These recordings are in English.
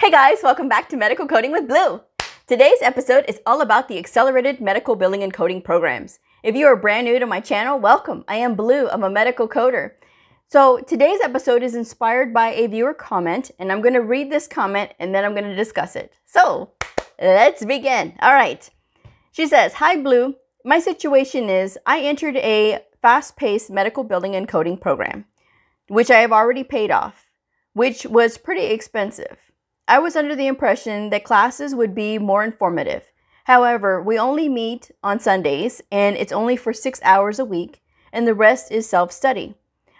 Hey guys, welcome back to Medical Coding with Blue. Today's episode is all about the Accelerated Medical Billing and Coding programs. If you are brand new to my channel, welcome. I am Blue. I'm a medical coder. So today's episode is inspired by a viewer comment, and I'm going to read this comment and then I'm going to discuss it. So let's begin. All right. She says, "Hi Blue. My situation is I entered a fast-paced medical billing and coding program, which I have already paid off, which was pretty expensive. I was under the impression that classes would be more informative. However, we only meet on Sundays and it's only for 6 hours a week and the rest is self-study.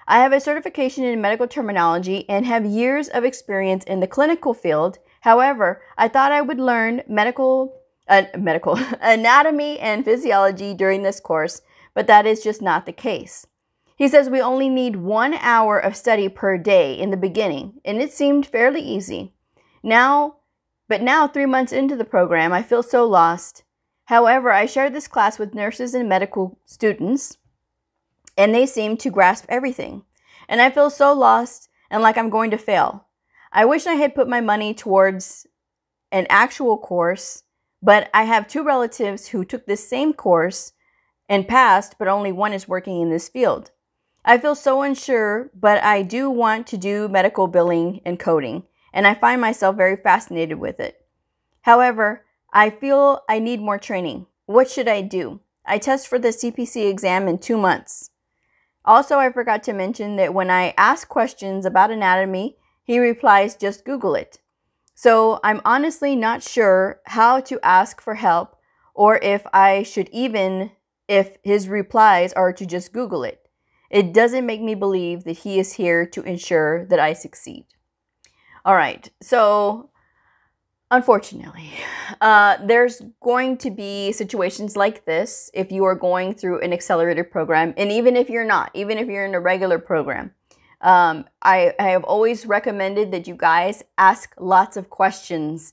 I have a certification in medical terminology and have years of experience in the clinical field. However, I thought I would learn anatomy and physiology during this course, but that is just not the case." He says we only need 1 hour of study per day in the beginning, and it seemed fairly easy. Now 3 months into the program, I feel so lost. However, I shared this class with nurses and medical students, and they seem to grasp everything. And I feel so lost and like I'm going to fail. I wish I had put my money towards an actual course, but I have 2 relatives who took this same course and passed, but only one is working in this field. I feel so unsure, but I do want to do medical billing and coding, and I find myself very fascinated with it. However, I feel I need more training. What should I do? I test for the CPC exam in 2 months. Also, I forgot to mention that when I ask questions about anatomy, he replies, "Just Google it." So I'm honestly not sure how to ask for help or if his replies are to just Google it. It doesn't make me believe that he is here to ensure that I succeed. All right, so unfortunately, there's going to be situations like this if you are going through an accelerated program, and even if you're not, even if you're in a regular program. I have always recommended that you guys ask lots of questions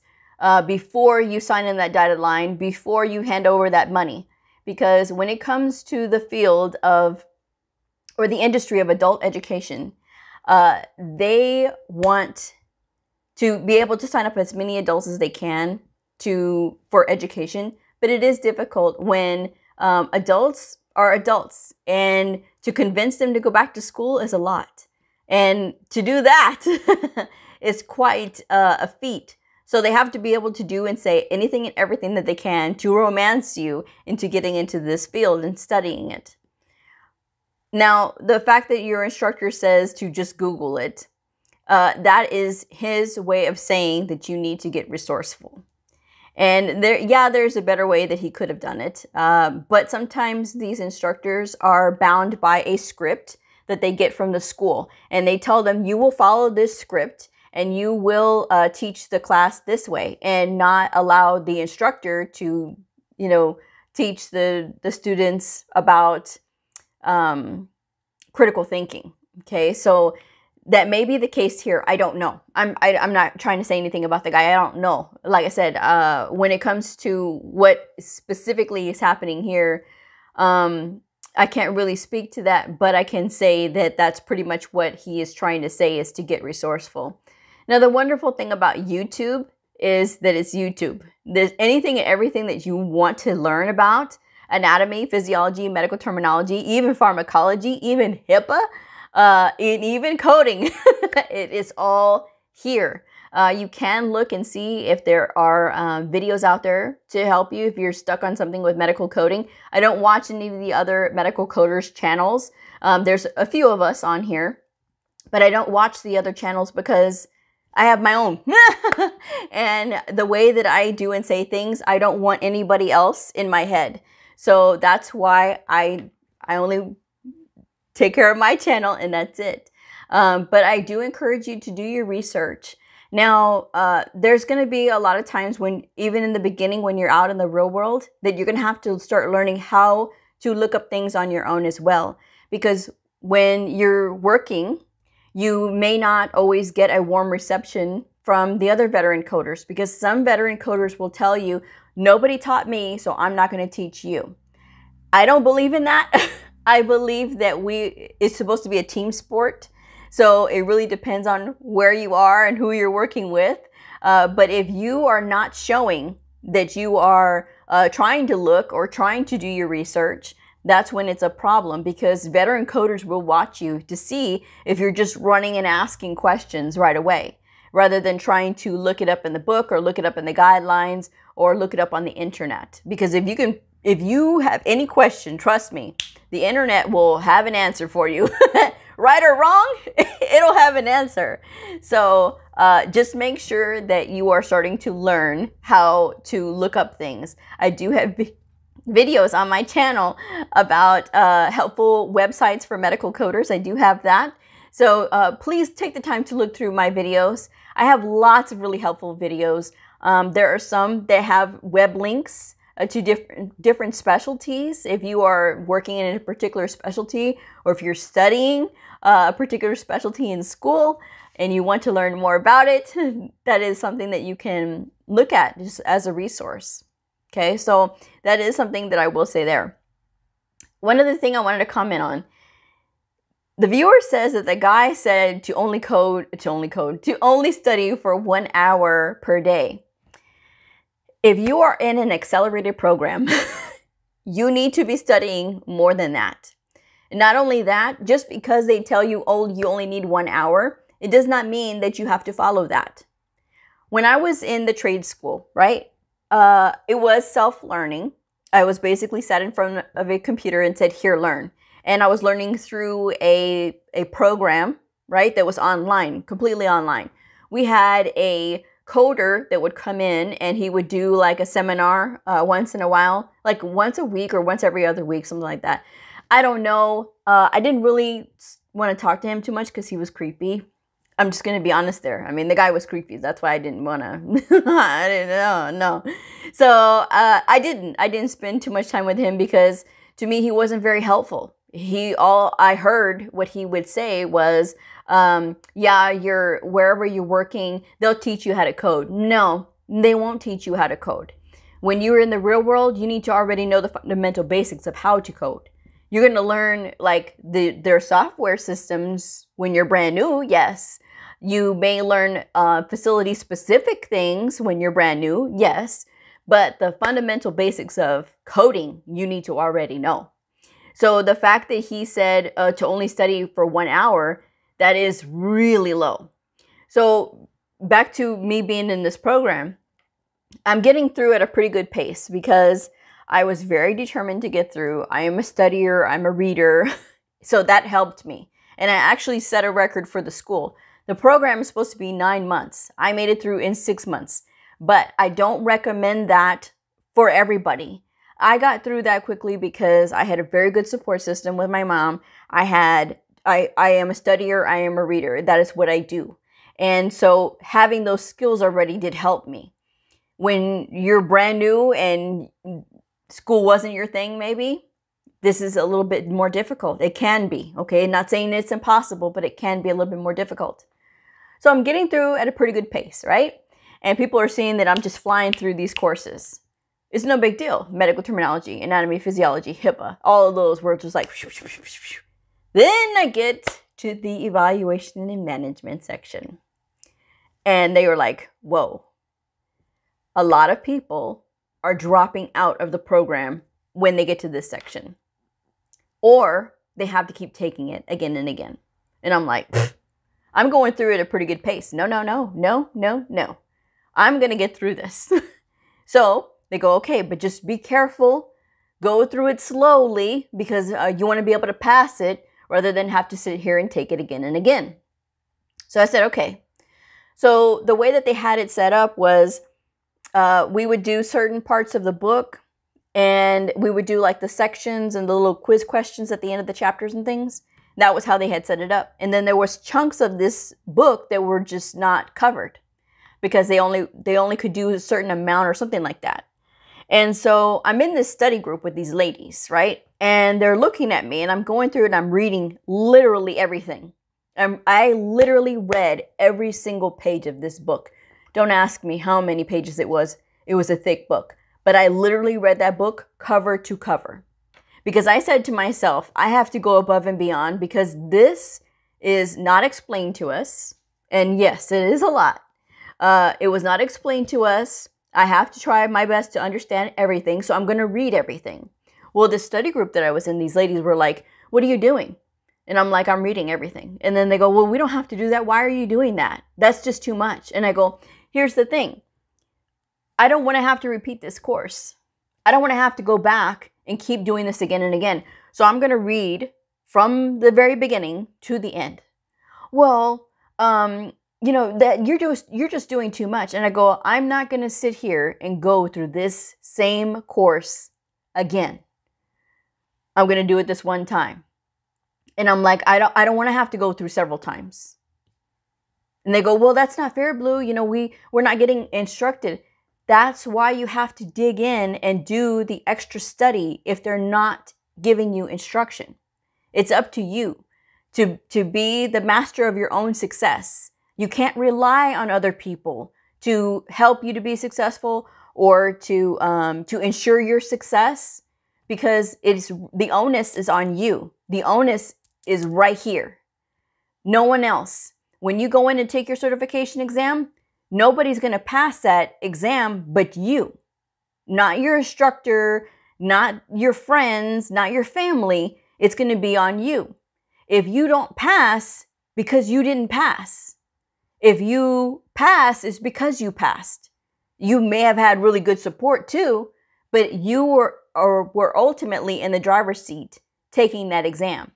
before you sign in that dotted line, before you hand over that money. Because when it comes to the field of, or the industry of adult education, they want to be able to sign up as many adults as they can for education. But it is difficult when adults are adults, and to convince them to go back to school is a lot. And to do that is quite a feat. So they have to be able to do and say anything and everything that they can to romance you into getting into this field and studying it. Now, the fact that your instructor says to just Google it, that is his way of saying that you need to get resourceful. And there's a better way that he could have done it. But sometimes these instructors are bound by a script that they get from the school. And they tell them, you will follow this script and you will teach the class this way, and not allow the instructor to, teach the students about critical thinking. Okay, so that may be the case here. I don't know. I'm not trying to say anything about the guy. I don't know. Like I said, when it comes to what specifically is happening here, I can't really speak to that, but I can say that that's pretty much what he is trying to say, is to get resourceful. Now, the wonderful thing about YouTube is that it's YouTube. There's anything and everything that you want to learn about: anatomy, physiology, medical terminology, even pharmacology, even HIPAA, and even coding. It is all here. You can look and see if there are videos out there to help you if you're stuck on something with medical coding. I don't watch any of the other medical coders channels. There's a few of us on here, but I don't watch the other channels because I have my own. And the way that I do and say things, I don't want anybody else in my head. So that's why I only take care of my channel, and that's it. But I do encourage you to do your research. Now, there's going to be a lot of times when, even in the beginning, when you're out in the real world, that you're going to have to start learning how to look up things on your own as well. Because when you're working, you may not always get a warm reception from the other veteran coders, because some veteran coders will tell you, nobody taught me, so I'm not going to teach you. I don't believe in that. I believe that it's supposed to be a team sport. So it really depends on where you are and who you're working with. But if you are not showing that you are trying to look or trying to do your research, that's when it's a problem, because veteran coders will watch you to see if you're just running and asking questions right away, rather than trying to look it up in the book or look it up in the guidelines or look it up on the internet. Because if you have any question, trust me, the internet will have an answer for you. Right or wrong, it'll have an answer. So just make sure that you are starting to learn how to look up things. I do have videos on my channel about helpful websites for medical coders. I do have that. So please take the time to look through my videos. I have lots of really helpful videos. There are some that have web links to different specialties. If you are working in a particular specialty, or if you're studying a particular specialty in school and you want to learn more about it, that is something that you can look at just as a resource. Okay, so that is something that I will say there. One other thing I wanted to comment on. The viewer says that the guy said to only study for 1 hour per day. If you are in an accelerated program, you need to be studying more than that. And not only that, just because they tell you, oh, you only need 1 hour, it does not mean that you have to follow that. When I was in the trade school, right, it was self-learning. I was basically sat in front of a computer and said, here, learn. And I was learning through a program, right, that was online, completely online. We had a coder that would come in and he would do like a seminar once in a while, like once a week or once every other week, something like that. I don't know. I didn't really want to talk to him too much because he was creepy. I'm just going to be honest there. I mean, the guy was creepy. That's why I didn't want to. I didn't know. No. So I didn't spend too much time with him because to me, he wasn't very helpful. All I heard what he would say was, yeah, wherever you're working, they'll teach you how to code. No, they won't teach you how to code. When you're in the real world, you need to already know the fundamental basics of how to code. You're going to learn like their software systems when you're brand new. Yes. You may learn facility specific things when you're brand new. Yes. But the fundamental basics of coding, you need to already know. So the fact that he said to only study for 1 hour, that is really low. So back to me being in this program, I'm getting through at a pretty good pace because I was very determined to get through. I am a studier, I'm a reader, so that helped me. And I actually set a record for the school. The program is supposed to be 9 months. I made it through in 6 months, but I don't recommend that for everybody. I got through that quickly because I had a very good support system with my mom. I am a studier, I am a reader. That is what I do. And so having those skills already did help me. When you're brand new and school wasn't your thing, maybe, this is a little bit more difficult. It can be, okay? Not saying it's impossible, but it can be a little bit more difficult. So I'm getting through at a pretty good pace, right? And people are seeing that I'm just flying through these courses. It's no big deal. Medical terminology, anatomy, physiology, HIPAA, all of those were just like, then I get to the evaluation and management section. And they were like, whoa. A lot of people are dropping out of the program when they get to this section. Or they have to keep taking it again and again. And I'm like, I'm going through it at a pretty good pace. No. I'm going to get through this. So they go, okay, but just be careful. Go through it slowly because you want to be able to pass it rather than have to sit here and take it again and again. So I said, okay. So the way that they had it set up was we would do certain parts of the book and we would do like the sections and the little quiz questions at the end of the chapters and things. That was how they had set it up. And then there was chunks of this book that were just not covered because they only could do a certain amount or something like that. And so I'm in this study group with these ladies, right? And they're looking at me and I'm going through it and I'm reading literally everything. I literally read every single page of this book. Don't ask me how many pages it was. It was a thick book. But I literally read that book cover to cover. Because I said to myself, I have to go above and beyond because this is not explained to us. And yes, it is a lot. It was not explained to us. I have to try my best to understand everything, so I'm going to read everything. Well, the study group that I was in, these ladies were like, what are you doing? And I'm like, I'm reading everything. And then they go, well, we don't have to do that. Why are you doing that? That's just too much. And I go, here's the thing. I don't want to have to repeat this course. I don't want to have to go back and keep doing this again and again. So I'm going to read from the very beginning to the end. Well, you know, that you're just doing too much. And I go, I'm not going to sit here and go through this same course again. I'm going to do it this one time. And I'm like, I don't want to have to go through several times. And they go, well, that's not fair, Blue. You know, we're not getting instructed. That's why you have to dig in and do the extra study if they're not giving you instruction. It's up to you to be the master of your own success. You can't rely on other people to help you to be successful or to ensure your success, because the onus is on you. The onus is right here. No one else. When you go in and take your certification exam, nobody's going to pass that exam but you. Not your instructor, not your friends, not your family. It's going to be on you. If you don't pass, because you didn't pass. If you pass, it's because you passed. You may have had really good support too, but you were ultimately in the driver's seat taking that exam.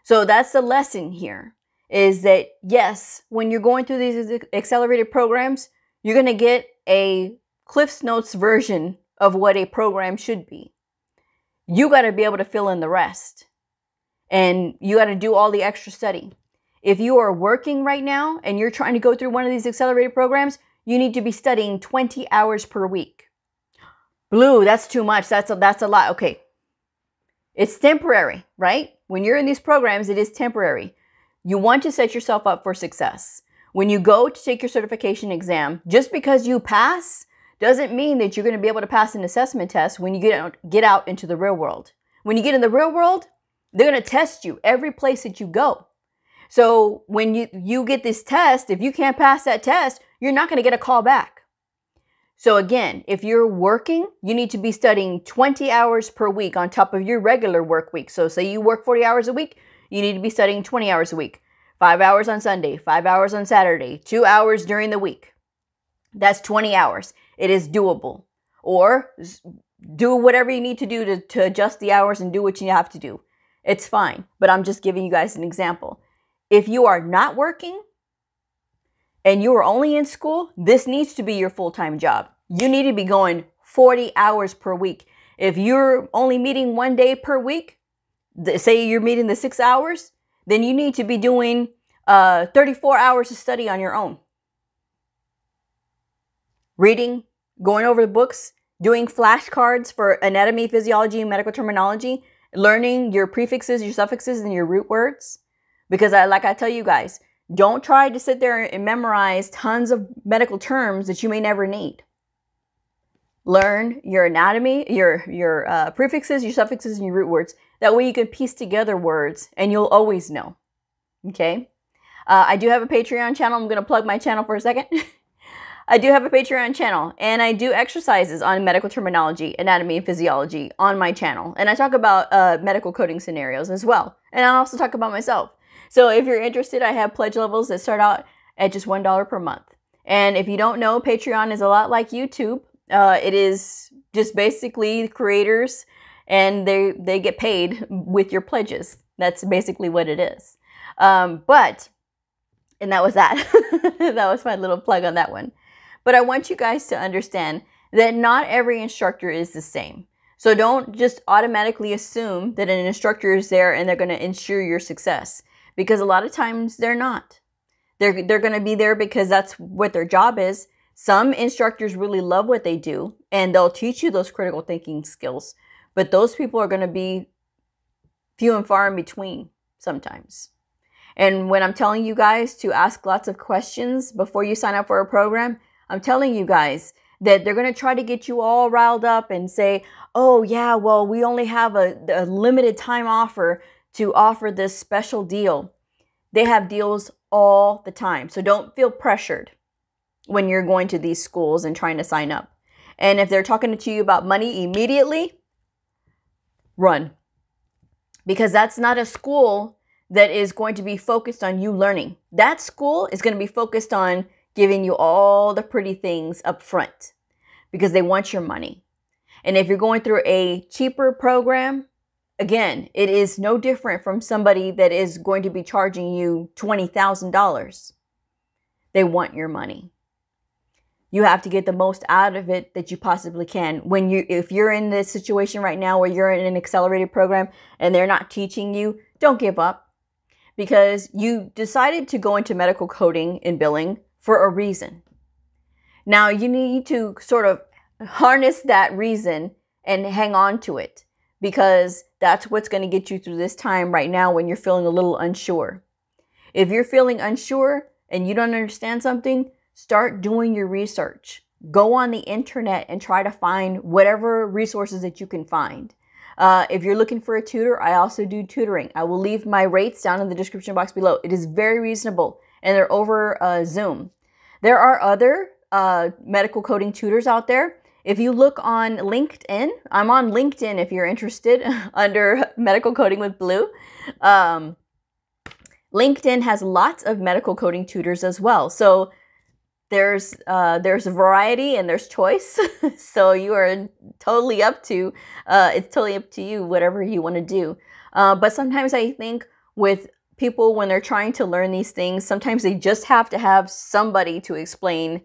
So that's the lesson here, is that yes, when you're going through these accelerated programs, you're going to get a Cliff's Notes version of what a program should be. You got to be able to fill in the rest. And you got to do all the extra study. If you are working right now and you're trying to go through one of these accelerated programs, you need to be studying 20 hours per week. Blue, that's too much. That's a lot. Okay. It's temporary, right? When you're in these programs, it is temporary. You want to set yourself up for success. When you go to take your certification exam, just because you pass doesn't mean that you're going to be able to pass an assessment test when you get out into the real world. When you get in the real world, they're going to test you every place that you go. So when you get this test, if you can't pass that test, you're not going to get a call back. So again, if you're working, you need to be studying 20 hours per week on top of your regular work week. So say you work 40 hours a week, you need to be studying 20 hours a week. 5 hours on Sunday, 5 hours on Saturday, 2 hours during the week. That's 20 hours. It is doable. Or do whatever you need to do to adjust the hours and do what you have to do. It's fine. But I'm just giving you guys an example. If you are not working and you are only in school, this needs to be your full-time job. You need to be going 40 hours per week. If you're only meeting 1 day per week, say you're meeting the 6 hours, then you need to be doing 34 hours of study on your own. Reading, going over the books, doing flashcards for anatomy, physiology, and medical terminology, learning your prefixes, your suffixes, and your root words. Because like I tell you guys, don't try to sit there and memorize tons of medical terms that you may never need. Learn your anatomy, your prefixes, your suffixes, and your root words. That way you can piece together words and you'll always know. Okay? I do have a Patreon channel. I'm going to plug my channel for a second. I do have a Patreon channel, and I do exercises on medical terminology, anatomy, and physiology on my channel. And I talk about medical coding scenarios as well. And I also talk about myself. So if you're interested, I have pledge levels that start out at just $1 per month. And if you don't know, Patreon is a lot like YouTube. It is just basically creators, and they get paid with your pledges. That's basically what it is. And that was that. That was my little plug on that one. But I want you guys to understand that not every instructor is the same. So don't just automatically assume that an instructor is there and they're going to ensure your success. Because a lot of times they're not. They're going to be there because that's what their job is. Some instructors really love what they do, and they'll teach you those critical thinking skills. But those people are going to be few and far in between sometimes. And when I'm telling you guys to ask lots of questions before you sign up for a program, I'm telling you guys that they're going to try to get you all riled up and say, oh yeah, well, we only have a limited time offer to offer this special deal. They have deals all the time. So don't feel pressured when you're going to these schools and trying to sign up. And if they're talking to you about money immediately, run. Because that's not a school that is going to be focused on you learning. That school is going to be focused on giving you all the pretty things up front because they want your money. And if you're going through a cheaper program, again, it is no different from somebody that is going to be charging you $20,000. They want your money. You have to get the most out of it that you possibly can. If you're in this situation right now where you're in an accelerated program and they're not teaching you, don't give up, because you decided to go into medical coding and billing for a reason. Now you need to sort of harness that reason and hang on to it, because that's what's going to get you through this time right now when you're feeling a little unsure. If you're feeling unsure and you don't understand something, start doing your research. Go on the internet and try to find whatever resources that you can find. If you're looking for a tutor, I also do tutoring. I will leave my rates down in the description box below. It is very reasonable, and they're over Zoom. There are other medical coding tutors out there. If you look on LinkedIn, I'm on LinkedIn if you're interested under Medical Coding with Bleu. LinkedIn has lots of medical coding tutors as well. So there's a variety and there's choice. So you are totally up to, it's totally up to you, whatever you want to do. But sometimes I think with people, when they're trying to learn these things, sometimes they just have to have somebody to explain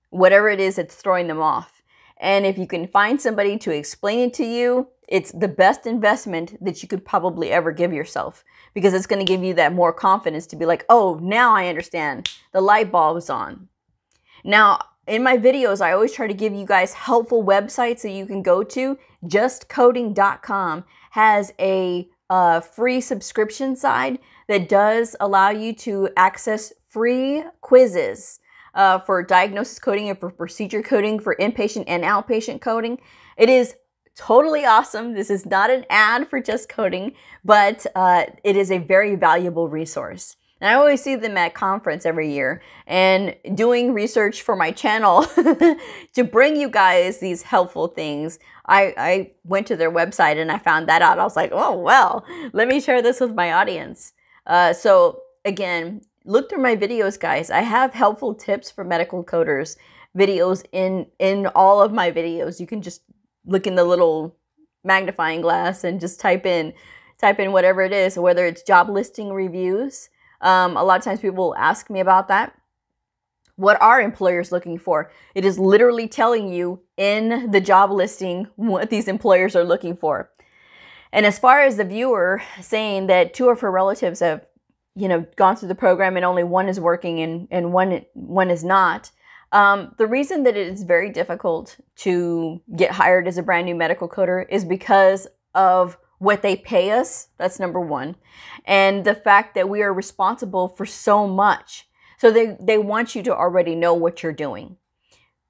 whatever it is that's throwing them off. And if you can find somebody to explain it to you, it's the best investment that you could probably ever give yourself, because it's going to give you that more confidence to be like, oh, now I understand. The light bulb is on. Now, in my videos, I always try to give you guys helpful websites that you can go to. JustCoding.com has a free subscription side that does allow you to access free quizzes for diagnosis coding and for procedure coding, for inpatient and outpatient coding. It is totally awesome. This is not an ad for Just Coding, but it is a very valuable resource. And I always see them at conference every year, and doing research for my channel to bring you guys these helpful things. I went to their website and I found that out. I was like, oh, well, let me share this with my audience. So again, look through my videos, guys. I have helpful tips for medical coders videos in all of my videos. You can just look in the little magnifying glass and just type in whatever it is, whether it's job listing reviews. A lot of times people ask me about that. What are employers looking for? It is literally telling you in the job listing what these employers are looking for. And as far as the viewer saying that 2 of her relatives have, gone through the program and only one is working and one is not, the reason that it is very difficult to get hired as a brand new medical coder is because of what they pay us. That's number one. And the fact that we are responsible for so much. So they want you to already know what you're doing,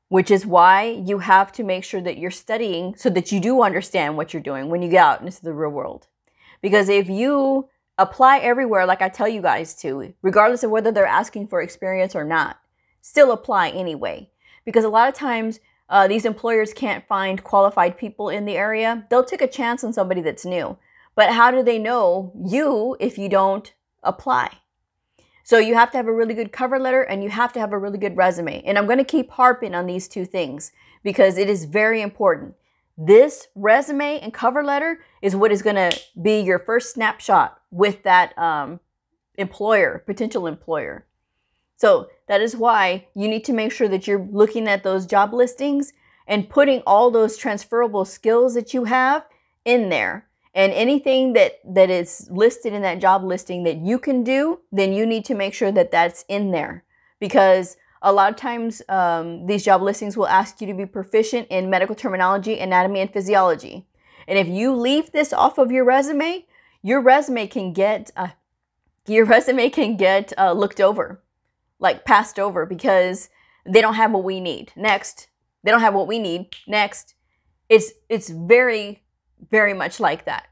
which is why you have to make sure that you're studying so that you do understand what you're doing when you get out into the real world. Because if you apply everywhere, like I tell you guys to, regardless of whether they're asking for experience or not, still apply anyway. Because a lot of times, these employers can't find qualified people in the area. They'll take a chance on somebody that's new. But how do they know you if you don't apply? So you have to have a really good cover letter and you have to have a really good resume. And I'm going to keep harping on these 2 things because it is very important. This resume and cover letter is what is going to be your first snapshot with that potential employer. So that is why you need to make sure that you're looking at those job listings and putting all those transferable skills that you have in there. And anything that is listed in that job listing that you can do, then you need to make sure that that's in there. Because a lot of times these job listings will ask you to be proficient in medical terminology, anatomy, and physiology. And if you leave this off of your resume can get looked over. Like passed over, because they don't have what we need. Next. They don't have what we need. Next. It's very, very much like that.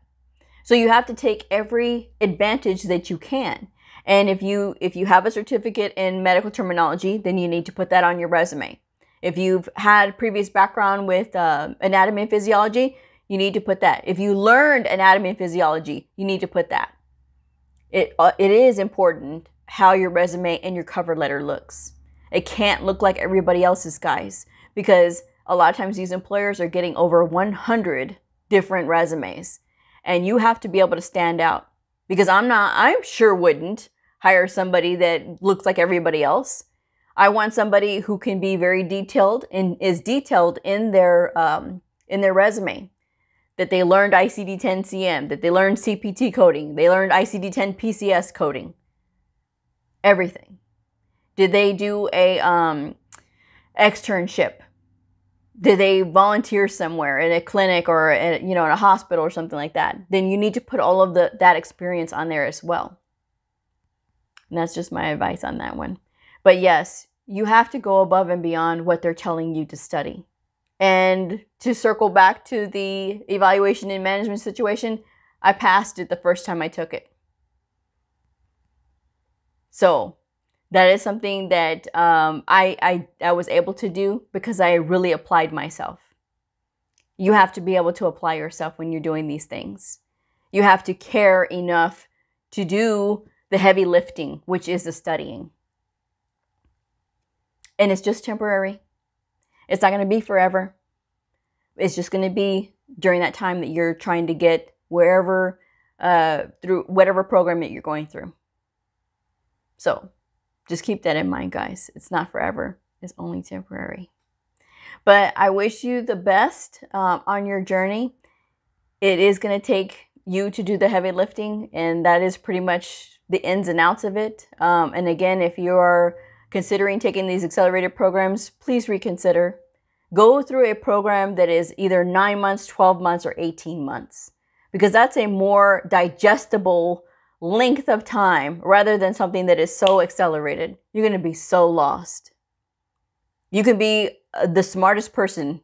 So you have to take every advantage that you can. And if you have a certificate in medical terminology, then you need to put that on your resume. If you've had previous background with anatomy and physiology, you need to put that. If you learned anatomy and physiology, you need to put that. It is important how your resume and your cover letter looks. It can't look like everybody else's, guys, because a lot of times these employers are getting over 100 different resumes, and you have to be able to stand out, because I sure wouldn't hire somebody that looks like everybody else. I want somebody who can be very detailed and is detailed in their resume, that they learned ICD-10-CM, that they learned CPT coding, they learned ICD-10 PCS coding, everything. Did they do a externship? Did they volunteer somewhere in a clinic or in a hospital or something like that? Then you need to put all of that experience on there as well. And that's just my advice on that one. But yes, you have to go above and beyond what they're telling you to study. And to circle back to the evaluation and management situation, I passed it the first time I took it. So that is something that I was able to do because I really applied myself. You have to be able to apply yourself when you're doing these things. You have to care enough to do the heavy lifting, which is the studying. And it's just temporary. It's not going to be forever. It's just going to be during that time that you're trying to get wherever, through whatever program that you're going through. So just keep that in mind, guys. It's not forever. It's only temporary. But I wish you the best on your journey. It is going to take you to do the heavy lifting, and that is pretty much the ins and outs of it. And again, if you are considering taking these accelerated programs, please reconsider. Go through a program that is either 9 months, 12 months, or 18 months, because that's a more digestible length of time rather than something that is so accelerated. You're going to be so lost. You can be the smartest person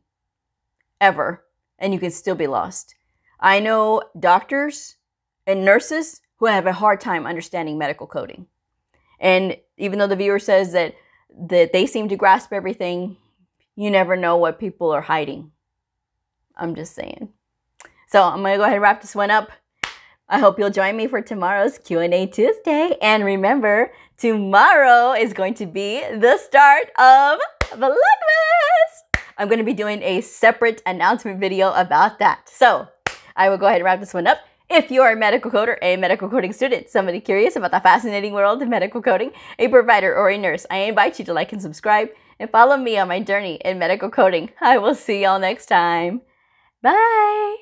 ever, and you can still be lost. I know doctors and nurses who have a hard time understanding medical coding. And even though the viewer says that they seem to grasp everything, you never know what people are hiding. I'm just saying. So I'm going to go ahead and wrap this one up. I hope you'll join me for tomorrow's Q&A Tuesday. And remember, tomorrow is going to be the start of Vlogmas. I'm going to be doing a separate announcement video about that. So I will go ahead and wrap this one up. If you are a medical coder, a medical coding student, somebody curious about the fascinating world of medical coding, a provider, or a nurse, I invite you to like and subscribe and follow me on my journey in medical coding. I will see y'all next time. Bye!